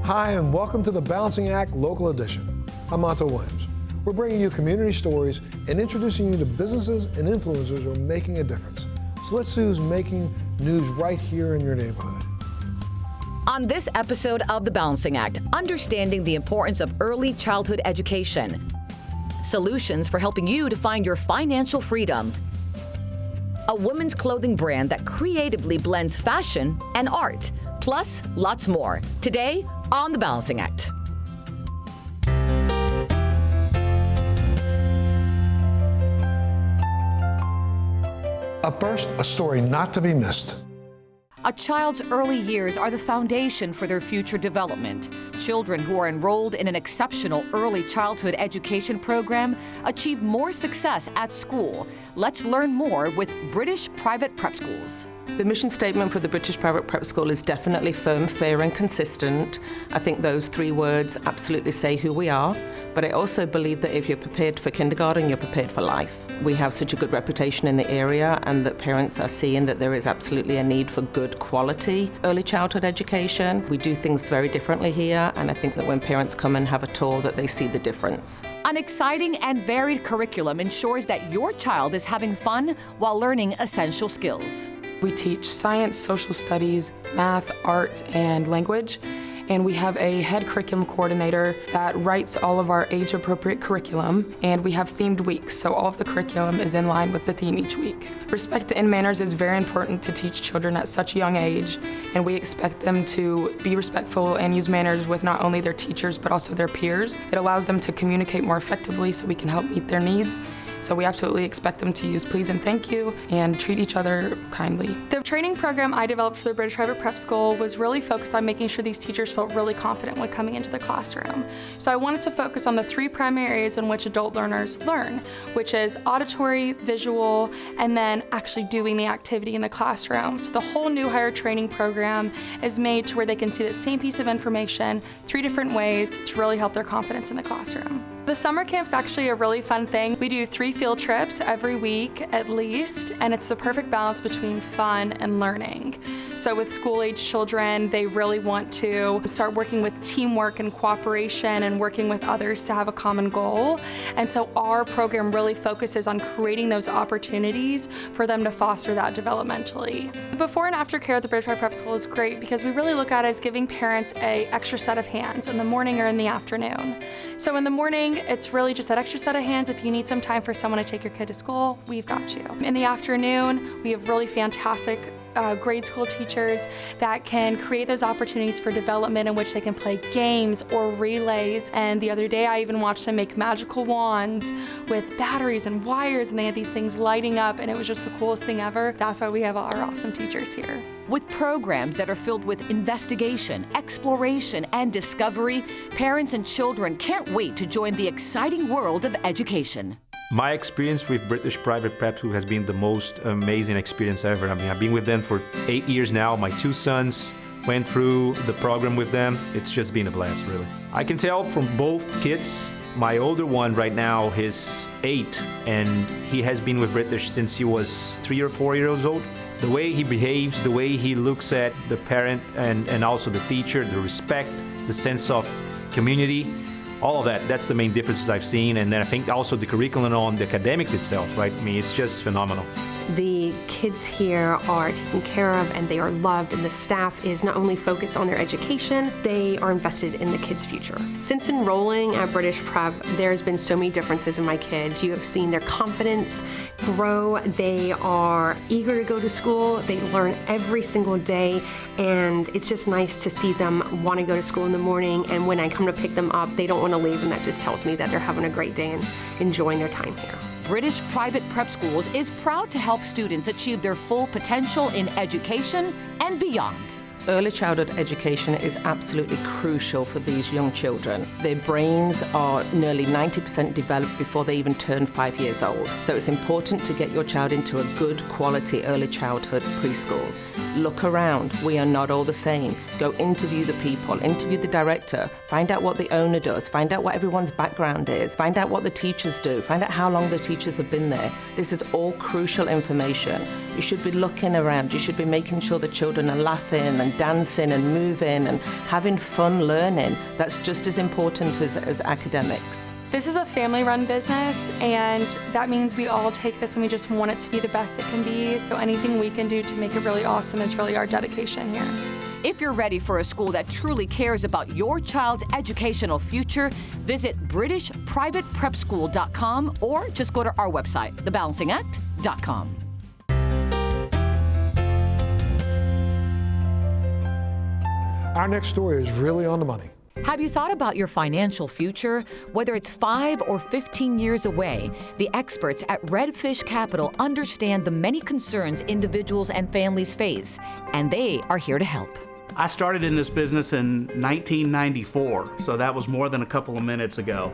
Hi, and welcome to the Balancing Act Local Edition. I'm Otto Williams. We're bringing you community stories and introducing you to businesses and influencers who are making a difference. So let's see who's making news right here in your neighborhood. On this episode of The Balancing Act, understanding the importance of early childhood education, solutions for helping you to find your financial freedom, a women's clothing brand that creatively blends fashion and art, plus lots more. Today on The Balancing Act. Up first, a story not to be missed. A child's early years are the foundation for their future development. Children who are enrolled in an exceptional early childhood education program achieve more success at school. Let's learn more with British private prep schools. The mission statement for the British Private Prep School is definitely firm, fair and consistent. I think those three words absolutely say who we are, but I also believe that if you're prepared for kindergarten, you're prepared for life. We have such a good reputation in the area, and that parents are seeing that there is absolutely a need for good quality early childhood education. We do things very differently here, and I think that when parents come and have a tour that they see the difference. An exciting and varied curriculum ensures that your child is having fun while learning essential skills. We teach science, social studies, math, art, and language. And we have a head curriculum coordinator that writes all of our age-appropriate curriculum. And we have themed weeks, so all of the curriculum is in line with the theme each week. Respect and manners is very important to teach children at such a young age. And we expect them to be respectful and use manners with not only their teachers, but also their peers. It allows them to communicate more effectively so we can help meet their needs. So we absolutely expect them to use please and thank you and treat each other kindly. The training program I developed for the British Private Prep School was really focused on making sure these teachers felt really confident when coming into the classroom. So I wanted to focus on the three primary areas in which adult learners learn, which is auditory, visual, and then actually doing the activity in the classroom. So the whole new hire training program is made to where they can see the same piece of information 3 different ways to really help their confidence in the classroom. The summer camp's actually a really fun thing. We do 3 field trips every week at least, and it's the perfect balance between fun and learning. So with school-age children, they really want to start working with teamwork and cooperation and working with others to have a common goal. And so our program really focuses on creating those opportunities for them to foster that developmentally. The before and after care at the British Private Prep School is great because we really look at it as giving parents an extra set of hands in the morning or in the afternoon. So in the morning, it's really just that extra set of hands. If you need some time for someone to take your kid to school, we've got you. In the afternoon, we have really fantastic grade school teachers that can create those opportunities for development in which they can play games or relays. And the other day I even watched them make magical wands with batteries and wires, and they had these things lighting up, and it was just the coolest thing ever. That's why we have our awesome teachers here. With programs that are filled with investigation, exploration, and discovery, parents and children can't wait to join the exciting world of education. My experience with British Private Prep School has been the most amazing experience ever. I mean, I've been with them for 8 years now. My 2 sons went through the program with them. It's just been a blast, really. I can tell from both kids, my older one right now, he's 8, and he has been with British since he was 3 or 4 years old. The way he behaves, the way he looks at the parent and also the teacher, the respect, the sense of community, all of that, that's the main differences I've seen. And then I think also the curriculum on the academics itself, right? I mean, it's just phenomenal. The kids here are taken care of and they are loved, and the staff is not only focused on their education, they are invested in the kids' future. Since enrolling at British Prep, there's been so many differences in my kids. You have seen their confidence grow. They are eager to go to school. They learn every single day, and it's just nice to see them want to go to school in the morning, and when I come to pick them up, they don't want to leave, and that just tells me that they're having a great day and enjoying their time here. British Private Prep Schools is proud to help students achieve their full potential in education and beyond. Early childhood education is absolutely crucial for these young children. Their brains are nearly 90% developed before they even turn 5 years old. So it's important to get your child into a good quality early childhood preschool. Look around. We are not all the same. Go interview the people, interview the director, find out what the owner does, find out what everyone's background is, find out what the teachers do, find out how long the teachers have been there. This is all crucial information. You should be looking around. You should be making sure the children are laughing and dancing and moving and having fun learning. That's just as important as academics. This is a family-run business, and that means we all take this and we just want it to be the best it can be. So anything we can do to make it really awesome is really our dedication here. If you're ready for a school that truly cares about your child's educational future, visit BritishPrivatePrepSchool.com or just go to our website, thebalancingact.com. Our next story is really on the money. Have you thought about your financial future? Whether it's 5 or 15 years away, the experts at Redfish Capital understand the many concerns individuals and families face, and they are here to help. I started in this business in 1994, so that was more than a couple of minutes ago.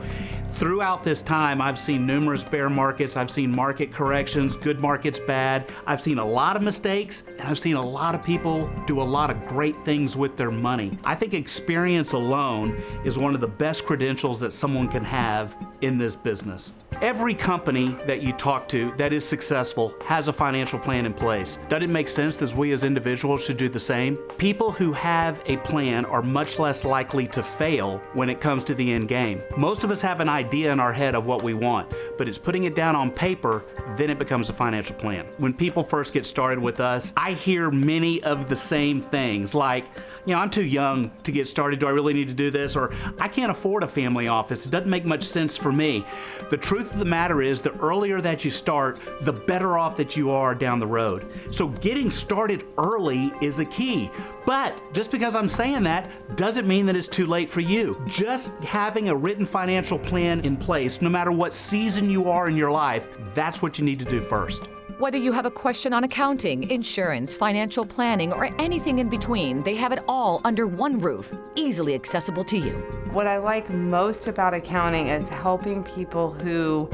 Throughout this time, I've seen numerous bear markets, I've seen market corrections, good markets, bad. I've seen a lot of mistakes, and I've seen a lot of people do a lot of great things with their money. I think experience alone is one of the best credentials that someone can have in this business. Every company that you talk to that is successful has a financial plan in place. Doesn't it make sense that we as individuals should do the same? People who have a plan are much less likely to fail when it comes to the end game. Most of us have an idea in our head of what we want, but it's putting it down on paper, then it becomes a financial plan. When people first get started with us, I hear many of the same things like, I'm too young to get started. Do I really need to do this? Or I can't afford a family office. It doesn't make much sense for me. The truth of the matter is, the earlier that you start, the better off that you are down the road. So getting started early is a key. But just because I'm saying that doesn't mean that it's too late for you. Just having a written financial plan in place, no matter what season you are in your life, that's what you need to do first. Whether you have a question on accounting, insurance, financial planning, or anything in between, they have it all under one roof, easily accessible to you. What I like most about accounting is helping people who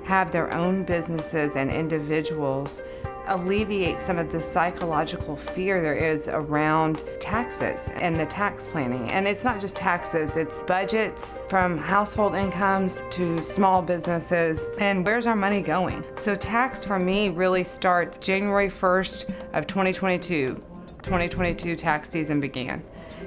have their own businesses and individuals alleviate some of the psychological fear there is around taxes and the tax planning. And it's not just taxes, it's budgets from household incomes to small businesses, and where's our money going? So tax for me really starts January 1st of 2022. 2022 tax season began.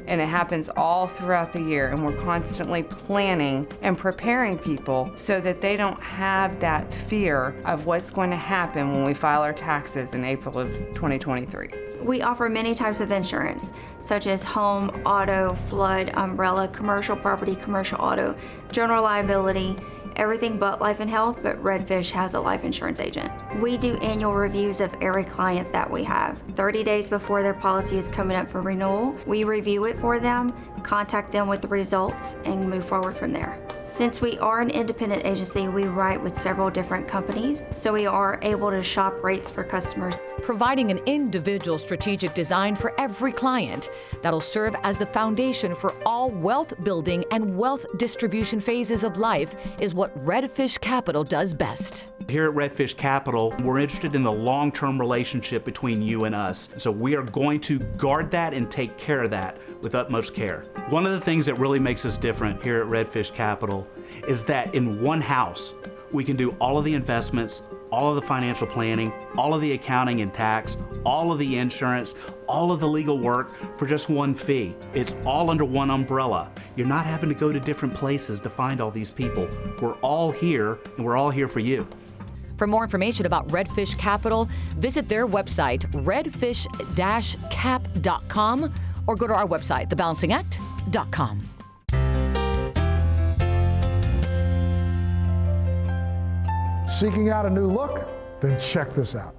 And it happens all throughout the year, and we're constantly planning and preparing people so that they don't have that fear of what's going to happen when we file our taxes in April of 2023. We offer many types of insurance, such as home, auto, flood, umbrella, commercial property, commercial auto, general liability, everything but life and health, but Redfish has a life insurance agent. We do annual reviews of every client that we have. 30 days before their policy is coming up for renewal, we review it for them, contact them with the results, and move forward from there. Since we are an independent agency, we write with several different companies, so we are able to shop rates for customers. Providing an individual strategic design for every client that'll serve as the foundation for all wealth building and wealth distribution phases of life is what Redfish Capital does best. Here at Redfish Capital, we're interested in the long-term relationship between you and us. So we are going to guard that and take care of that with utmost care. One of the things that really makes us different here at Redfish Capital is that in one house, we can do all of the investments, all of the financial planning, all of the accounting and tax, all of the insurance, all of the legal work for just one fee. It's all under one umbrella. You're not having to go to different places to find all these people. We're all here, and we're all here for you. For more information about Redfish Capital, visit their website, redfish-cap.com, or go to our website, thebalancingact.com. Seeking out a new look? Then check this out.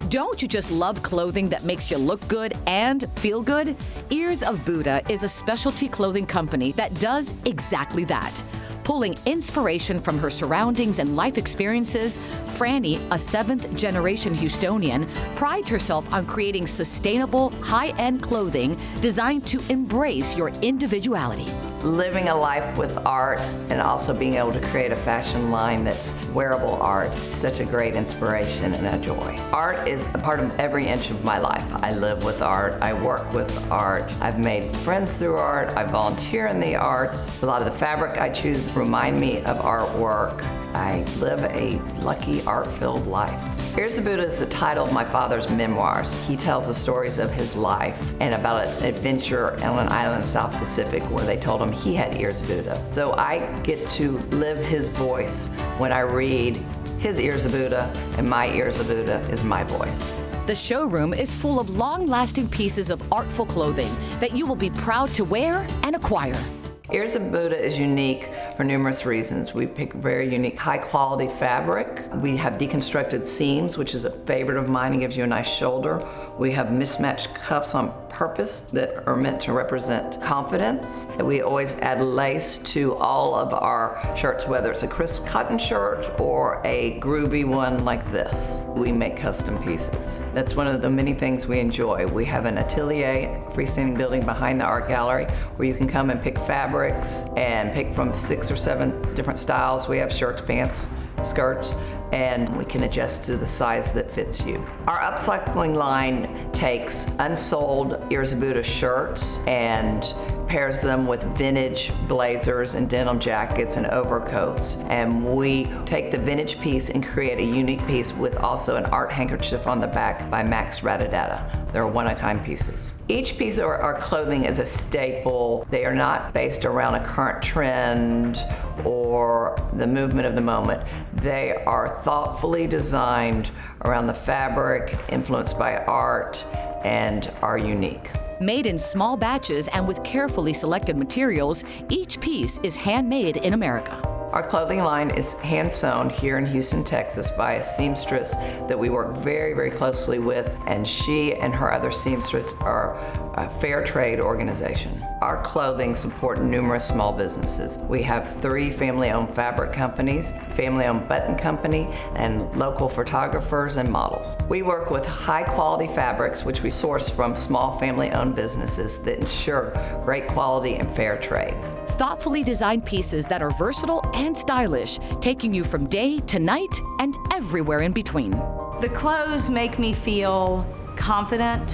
Don't you just love clothing that makes you look good and feel good? Ears of Buddha is a specialty clothing company that does exactly that. Pulling inspiration from her surroundings and life experiences, Franny, a 7th-generation Houstonian, prides herself on creating sustainable, high-end clothing designed to embrace your individuality. Living a life with art and also being able to create a fashion line that's wearable art, such a great inspiration and a joy. Art is a part of every inch of my life. I live with art, I work with art, I've made friends through art, I volunteer in the arts. A lot of the fabric I choose remind me of artwork. I live a lucky art-filled life. Here's the Buddha is the title of my father's memoirs. He tells the stories of his life and about an adventure on an island in the South Pacific where they told him he had ears of Buddha. So I get to live his voice when I read his ears of Buddha, and my ears of Buddha is my voice. The showroom is full of long-lasting pieces of artful clothing that you will be proud to wear and acquire. Ears of Buddha is unique for numerous reasons. We pick very unique, high-quality fabric. We have deconstructed seams, which is a favorite of mine and gives you a nice shoulder. We have mismatched cuffs on purpose that are meant to represent confidence. We always add lace to all of our shirts, whether it's a crisp cotton shirt or a groovy one like this. We make custom pieces. That's one of the many things we enjoy. We have an atelier, freestanding building behind the art gallery where you can come and pick fabrics and pick from 6 or 7 different styles. We have shirts, pants, skirts, and we can adjust to the size that fits you. Our upcycling line takes unsold Ears of Buddha shirts and pairs them with vintage blazers and denim jackets and overcoats. And we take the vintage piece and create a unique piece with also an art handkerchief on the back by Max Ratadata. They're one-of-a-kind pieces. Each piece of our clothing is a staple. They are not based around a current trend or the movement of the moment. They are thoughtfully designed around the fabric, influenced by art, and are unique. Made in small batches and with carefully selected materials, each piece is handmade in America. Our clothing line is hand-sewn here in Houston, Texas by a seamstress that we work very, very closely with, and she and her other seamstress are a fair trade organization. Our clothing support numerous small businesses. We have 3 family-owned fabric companies, family-owned button company, and local photographers and models. We work with high-quality fabrics, which we source from small family-owned businesses that ensure great quality and fair trade. Thoughtfully designed pieces that are versatile and stylish, taking you from day to night and everywhere in between. The clothes make me feel confident,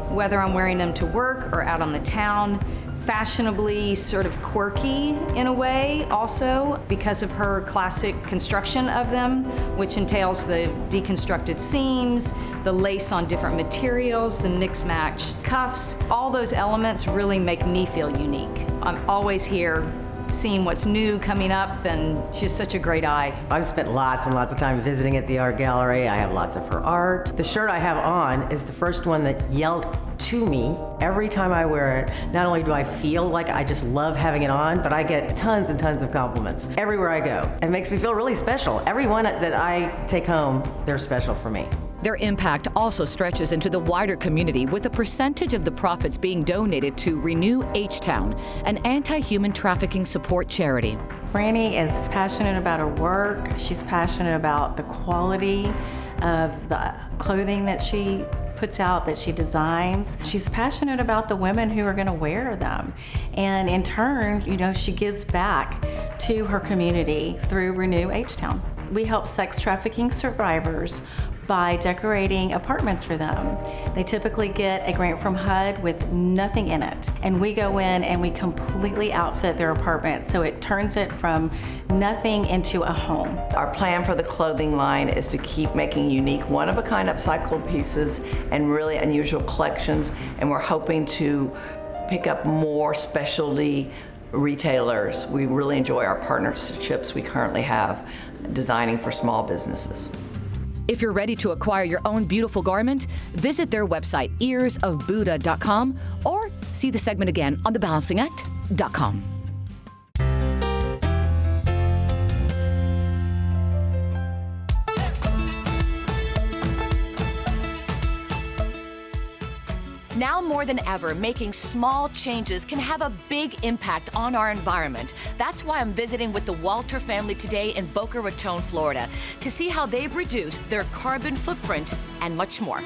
whether I'm wearing them to work or out on the town. Fashionably sort of quirky in a way also because of her classic construction of them, which entails the deconstructed seams, the lace on different materials, the mix-match cuffs. All those elements really make me feel unique. I'm always here seeing what's new coming up, and she's such a great eye. I've spent lots and lots of time visiting at the art gallery. I have lots of her art. The shirt I have on is the first one that yelled to me every time I wear it. Not only do I feel like I just love having it on, but I get tons and tons of compliments everywhere I go. It makes me feel really special. Every one that I take home, they're special for me. Their impact also stretches into the wider community, with a percentage of the profits being donated to Renew H-Town, an anti-human trafficking support charity. Franny is passionate about her work. She's passionate about the quality of the clothing that she puts out, that she designs. She's passionate about the women who are going to wear them. And in turn, she gives back to her community through Renew H-Town. We help sex trafficking survivors by decorating apartments for them. They typically get a grant from HUD with nothing in it. And we go in and we completely outfit their apartment, so it turns it from nothing into a home. Our plan for the clothing line is to keep making unique, one-of-a-kind upcycled pieces and really unusual collections, and we're hoping to pick up more specialty retailers. We really enjoy our partnerships we currently have designing for small businesses. If you're ready to acquire your own beautiful garment, visit their website, earsofbuddha.com, or see the segment again on thebalancingact.com. Now more than ever, making small changes can have a big impact on our environment. That's why I'm visiting with the Walter family today in Boca Raton, Florida, to see how they've reduced their carbon footprint and much more.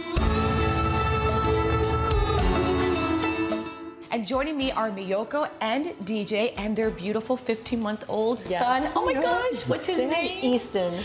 And joining me are Miyoko and DJ and their beautiful 15-month-old son. Oh my gosh, what's his name? Easton.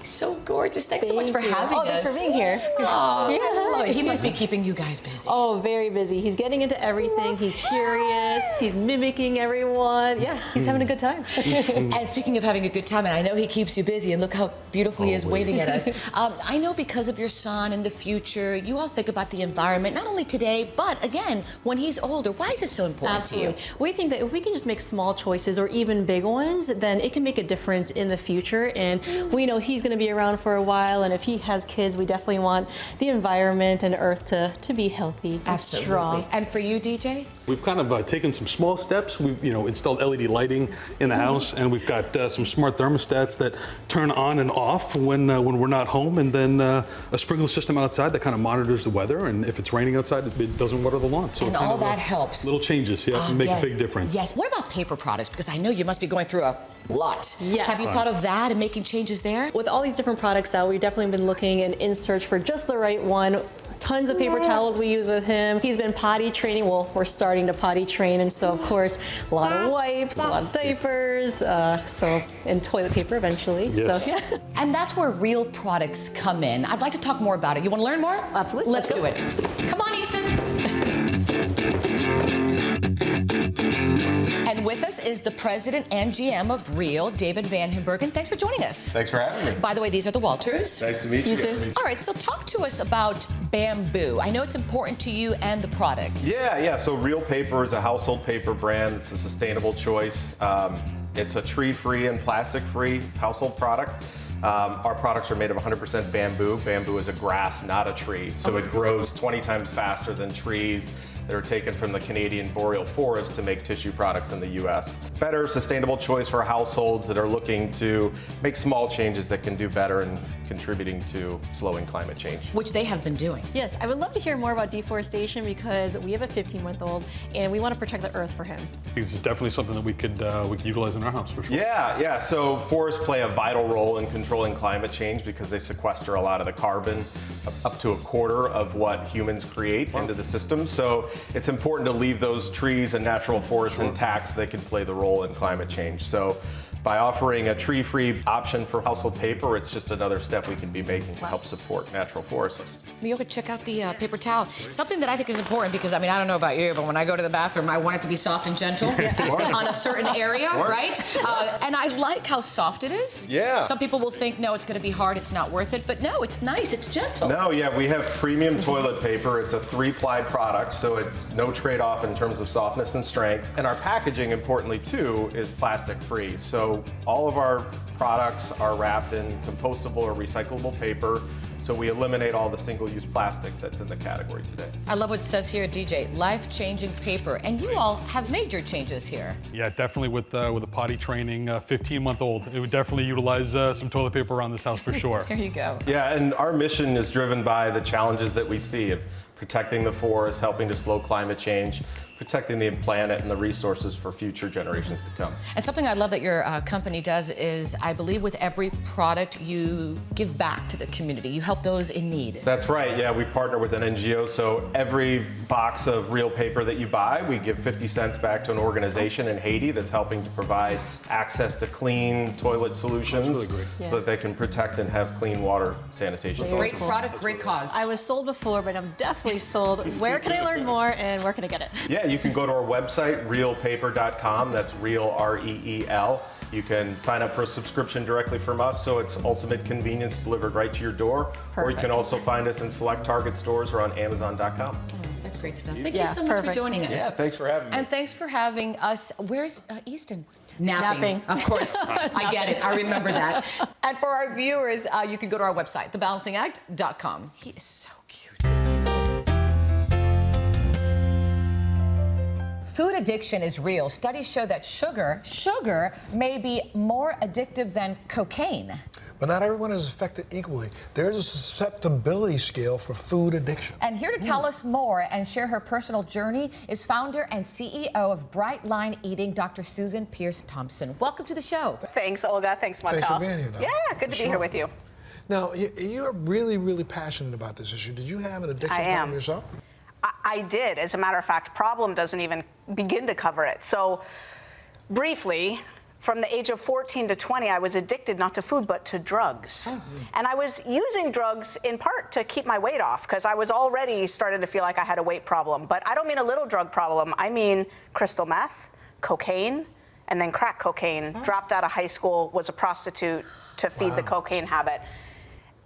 So gorgeous. Thanks so much for having us. Thanks for being here. Oh, I love it. He must be keeping you guys busy. Oh, very busy. He's getting into everything. He's curious. He's mimicking everyone. Yeah, he's having a good time. And speaking of having a good time, and I know he keeps you busy, and look how beautiful he is waving at us. I know because of your son in the future, you all think about the environment, not only today, but again, when he's older. Why is it so important to you? We think that if we can just make small choices or even big ones, then it can make a difference in the future. And we know he's going to be around for a while, and if he has kids, we definitely want the environment and Earth to be healthy and strong. And for you, DJ? We've kind of taken some small steps. We've installed LED lighting in the house, and we've got some smart thermostats that turn on and off when we're not home, and then a sprinkler system outside that kind of monitors the weather, and if it's raining outside, it doesn't water the lawn. So and all that helps. Little changes, make a big difference. Yes. What about paper products? Because I know you must be going through a lot. Yes. Have you thought of that and making changes there? With all these different products out, we've definitely been looking and in search for just the right one. Tons of paper towels we use with him. He's been potty training. Well, we're starting to potty train, and so of course, a lot of wipes, a lot of diapers, and toilet paper eventually. Yes. So, yeah. And that's where real products come in. I'd like to talk more about it. You want to learn more? Absolutely. Let's do it. Come on, Easton. And with us is the president and GM of Real, David Van Himbergen. Thanks for joining us. Thanks for having me. By the way, these are the Walters. Nice to meet you. You too. All right, so talk to us about bamboo. I know it's important to you and the product. Yeah. So Real Paper is a household paper brand. It's a sustainable choice. It's a tree-free and plastic-free household product. Our products are made of 100% bamboo. Bamboo is a grass, not a tree. So it grows 20 times faster than trees that are taken from the Canadian boreal forest to make tissue products in the US. Better, sustainable choice for households that are looking to make small changes that can do better in contributing to slowing climate change. Which they have been doing. Yes, I would love to hear more about deforestation because we have a 15-month-old and we want to protect the Earth for him. This is definitely something that we could utilize in our house for sure. Yeah. So forests play a vital role in controlling climate change because they sequester a lot of the carbon, up to a quarter of what humans create into the system. So it's important to leave those trees and natural forests intact so they can play the role in climate change. So by offering a tree-free option for household paper, it's just another step we can be making to help support natural forests. Mioka, check out the paper towel. Something that I think is important because, I don't know about you, but when I go to the bathroom, I want it to be soft and gentle on a certain area, right? And I like how soft it is. Yeah. Some people will think, no, it's going to be hard, it's not worth it. But no, it's nice, it's gentle. No, we have premium toilet paper. It's a 3-ply product, so it's no trade-off in terms of softness and strength. And our packaging, importantly, too, is plastic-free. So all of our products are wrapped in compostable or recyclable paper, so we eliminate all the single-use plastic that's in the category today. I love what it says here, DJ, life-changing paper. And you all have made your changes here. Yeah, definitely with the potty training, 15-month-old. It would definitely utilize some toilet paper around this house for sure. There you go. Yeah, and our mission is driven by the challenges that we see of protecting the forest, helping to slow climate change, protecting the planet and the resources for future generations to come. And something I love that your company does is, I believe with every product you give back to the community. You help those in need. That's right, yeah, we partner with an NGO, so every box of Real Paper that you buy, we give 50 cents back to an organization in Haiti that's helping to provide access to clean toilet solutions so that they can protect and have clean water sanitation. Great product, great cause. I was sold before, but I'm definitely sold. Where can I learn more and where can I get it? Yeah, you can go to our website, realpaper.com. That's real, R-E-E-L. You can sign up for a subscription directly from us, so it's ultimate convenience delivered right to your door. Perfect. Or you can also find us in select Target stores or on Amazon.com. That's great stuff. Thank you so much for joining us. Yeah, thanks for having me. And thanks for having us. Where's Easton? Napping. Of course. I get it. I remember that. And for our viewers, you can go to our website, thebalancingact.com. He is so cute. Food addiction is real. Studies show that sugar may be more addictive than cocaine. But not everyone is affected equally. There's a susceptibility scale for food addiction. And here to tell us more and share her personal journey is founder and CEO of Bright Line Eating, Dr. Susan Pierce Thompson. Welcome to the show. Thanks, Olga. Thanks, Montel. Thanks for being here, Doc. Yeah, good to be here with you. Now, you're really, really passionate about this issue. Did you have an addiction problem yourself? I did. As a matter of fact, problem doesn't even begin to cover it. So, briefly, From the age of 14 to 20, I was addicted not to food, but to drugs. And I was using drugs in part to keep my weight off, because I was already starting to feel like I had a weight problem. But I don't mean a little drug problem. I mean crystal meth, cocaine, and then crack cocaine. Dropped out of high school, was a prostitute to feed the cocaine habit.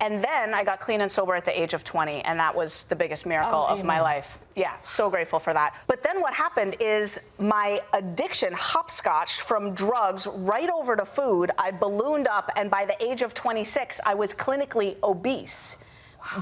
And then I got clean and sober at the age of 20, and that was the biggest miracle of my life. Yeah, so grateful for that. But then what happened is my addiction hopscotched from drugs right over to food. I ballooned up, and by the age of 26, I was clinically obese,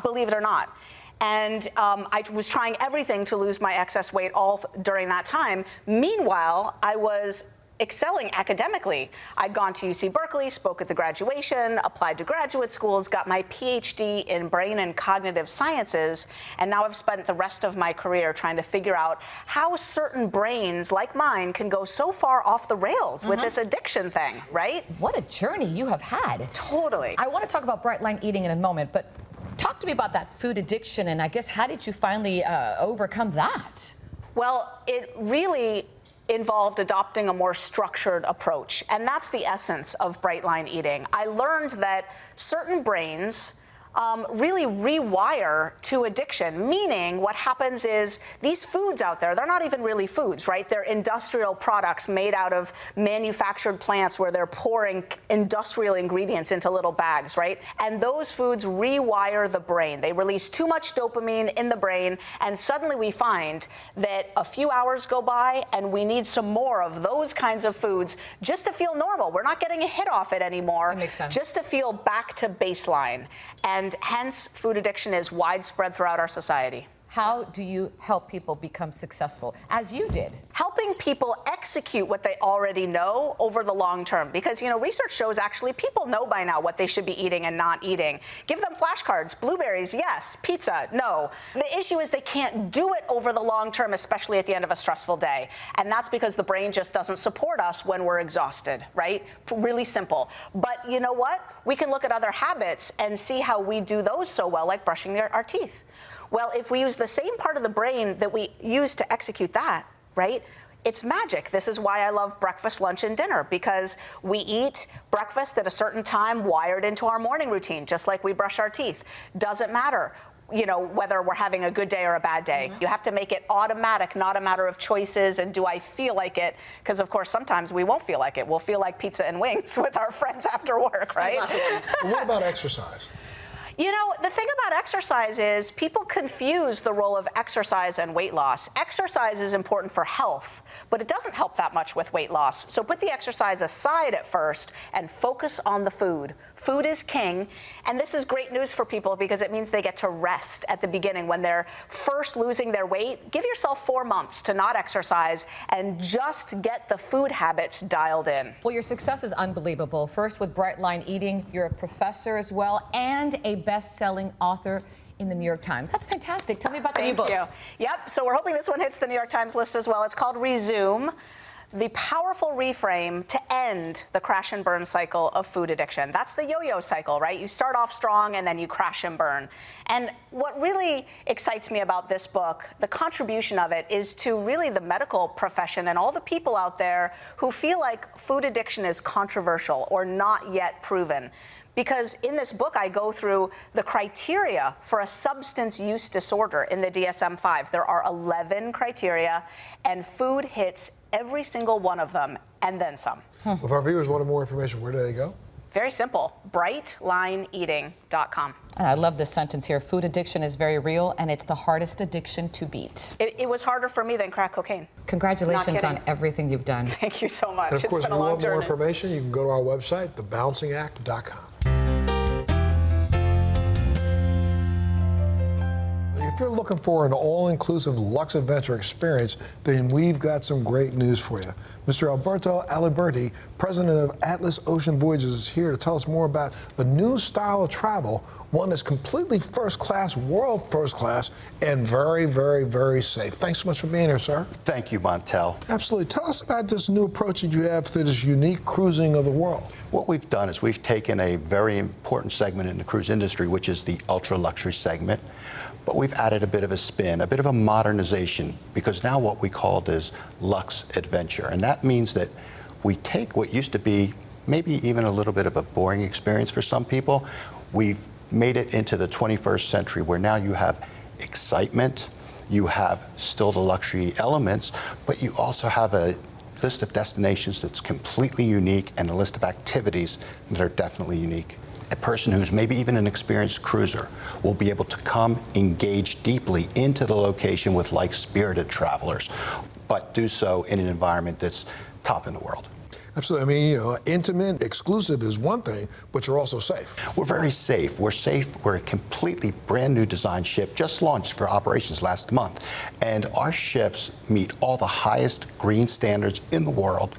believe it or not. And I was trying everything to lose my excess weight all during that time. Meanwhile, I was excelling academically. I'd gone to UC Berkeley, spoke at the graduation, applied to graduate schools, got my PhD in brain and cognitive sciences, and now I've spent the rest of my career trying to figure out how certain brains like mine can go so far off the rails with this addiction thing, right? What a journey you have had. Totally. I want to talk about bright line eating in a moment, but talk to me about that food addiction, and I guess how did you finally overcome that? Well, it really involved adopting a more structured approach. And that's the essence of bright line eating. I learned that certain brains really rewire to addiction, meaning what happens is these foods out there, they're not even really foods, right? They're industrial products made out of manufactured plants where they're pouring industrial ingredients into little bags, right? And those foods rewire the brain. They release too much dopamine in the brain, and suddenly we find that a few hours go by and we need some more of those kinds of foods just to feel normal. We're not getting a hit off it anymore. That makes sense. Just to feel back to baseline. And hence, food addiction is widespread throughout our society. How do you help people become successful, as you did? Helping people execute what they already know over the long term. Because, you know, research shows actually people know by now what they should be eating and not eating. Give them flashcards. Blueberries, yes. Pizza, no. The issue is they can't do it over the long term, especially at the end of a stressful day. And that's because the brain just doesn't support us when we're exhausted, right? Really simple. But you know what? We can look at other habits and see how we do those so well, like brushing our teeth. Well, if we use the same part of the brain that we use to execute that, right? It's magic. This is why I love breakfast, lunch, and dinner, because we eat breakfast at a certain time wired into our morning routine, just like we brush our teeth. Doesn't matter, you know, whether we're having a good day or a bad day. You have to make it automatic, not a matter of choices and do I feel like it? Because of course, sometimes we won't feel like it. We'll feel like pizza and wings with our friends after work, right? What about exercise? You know, the thing about exercise is people confuse the role of exercise and weight loss. Exercise is important for health, but it doesn't help that much with weight loss. So put the exercise aside at first and focus on the food. Food is king, and this is great news for people because it means they get to rest at the beginning when they're first losing their weight. Give yourself 4 months to not exercise and just get the food habits dialed in. Well, your success is unbelievable. First with Bright Line Eating, you're a professor as well, and a best-selling author in the New York Times. That's fantastic. Tell me about the new book. Thank you. Yep, so we're hoping this one hits the New York Times list as well. It's called Resume: The Powerful Reframe to End the Crash and Burn Cycle of Food Addiction. That's the yo-yo cycle, right? You start off strong and then you crash and burn. And what really excites me about this book, the contribution of it, is to really the medical profession and all the people out there who feel like food addiction is controversial or not yet proven. Because in this book, I go through the criteria for a substance use disorder in the DSM-5. There are 11 criteria, and food hits every single one of them, and then some. If our viewers wanted more information, where do they go? Very simple, brightlineeating.com. And I love this sentence here. Food addiction is very real, and it's the hardest addiction to beat. It was harder for me than crack cocaine. Congratulations on everything you've done. Thank you so much. And of course, it's if been you a long want more journey. information, you can go to our website, thebalancingAct.com. If you're looking for an all-inclusive luxe adventure experience, then we've got some great news for you. Mr. Alberto Aliberti, president of Atlas Ocean Voyages, is here to tell us more about a new style of travel, one that's completely first class, world first class, and very, very, very safe. Thanks so much for being here, sir. Thank you, Montel. Absolutely. Tell us about this new approach that you have to this unique cruising of the world. What we've done is we've taken a very important segment in the cruise industry, which is the ultra luxury segment, but we've added a bit of a spin, a bit of a modernization, because now what we called is luxe adventure. And that means that we take what used to be maybe even a little bit of a boring experience for some people. We've made it into the 21st century where now you have excitement, you have still the luxury elements, but you also have a list of destinations that's completely unique and a list of activities that are definitely unique. A person who's maybe even an experienced cruiser will be able to come engage deeply into the location with like-spirited travelers, but do so in an environment that's top in the world. Absolutely. I mean, you know, intimate, exclusive is one thing, but you're also safe. We're very safe. We're safe. We're a completely brand new design ship, just launched for operations last month. And our ships meet all the highest green standards in the world.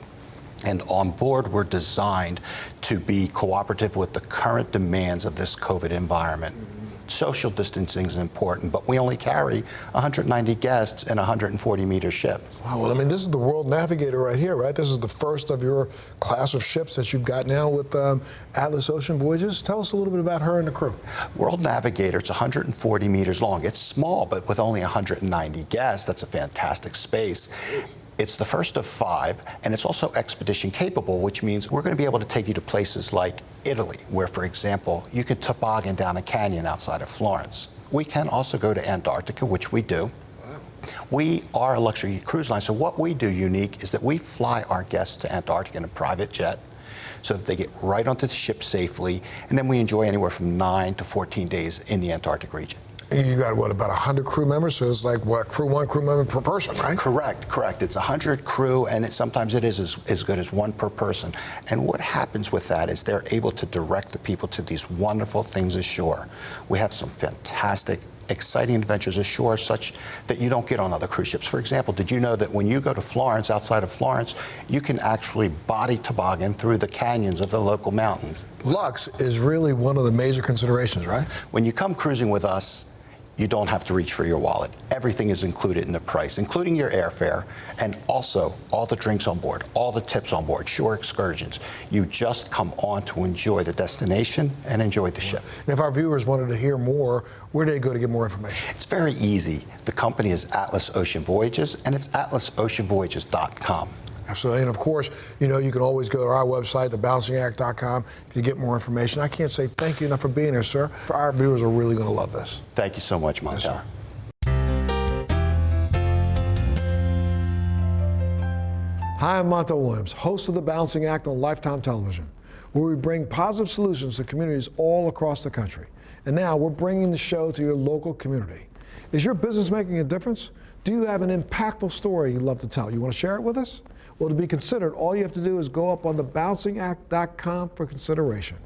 And on board, we're designed to be cooperative with the current demands of this COVID environment. Social distancing is important, but we only carry 190 guests in a 140-meter ship. Wow, well, I mean, this is the World Navigator right here, right? This is the first of your class of ships that you've got now with Atlas Ocean Voyages. Tell us a little bit about her and the crew. World Navigator, it's 140 meters long. It's small, but with only 190 guests, that's a fantastic space. It's the first of 5, and it's also expedition capable, which means we're going to be able to take you to places like Italy, where, for example, you can toboggan down a canyon outside of Florence. We can also go to Antarctica, which we do. We are a luxury cruise line, so what we do unique is that we fly our guests to Antarctica in a private jet so that they get right onto the ship safely, and then we enjoy anywhere from 9 to 14 days in the Antarctic region. You got, what, about 100 crew members? So it's like, what, one crew member per person, right? Correct. It's 100 crew, and sometimes it is as good as 1 per person. And what happens with that is they're able to direct the people to these wonderful things ashore. We have some fantastic, exciting adventures ashore such that you don't get on other cruise ships. For example, did you know that when you go to Florence, outside of Florence, you can actually body toboggan through the canyons of the local mountains? Lux is really one of the major considerations, right? When you come cruising with us, you don't have to reach for your wallet. Everything is included in the price, including your airfare, and also all the drinks on board, all the tips on board, shore excursions. You just come on to enjoy the destination and enjoy the ship. And if our viewers wanted to hear more, where do they go to get more information? It's very easy. The company is Atlas Ocean Voyages, and it's atlasoceanvoyages.com. Absolutely. And of course, you know, you can always go to our website, thebouncingAct.com, to get more information. I can't say thank you enough for being here, sir. Our viewers are really going to love this. Thank you so much, Montel. Yes, Hi, I'm Montel Williams, host of The Balancing Act on Lifetime Television, where we bring positive solutions to communities all across the country. And now we're bringing the show to your local community. Is your business making a difference? Do you have an impactful story you'd love to tell? You want to share it with us? Well, to be considered, all you have to do is go up on thebouncingAct.com for consideration.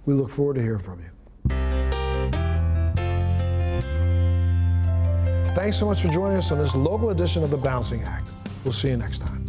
We look forward to hearing from you. Thanks so much for joining us on this local edition of The Balancing Act. We'll see you next time.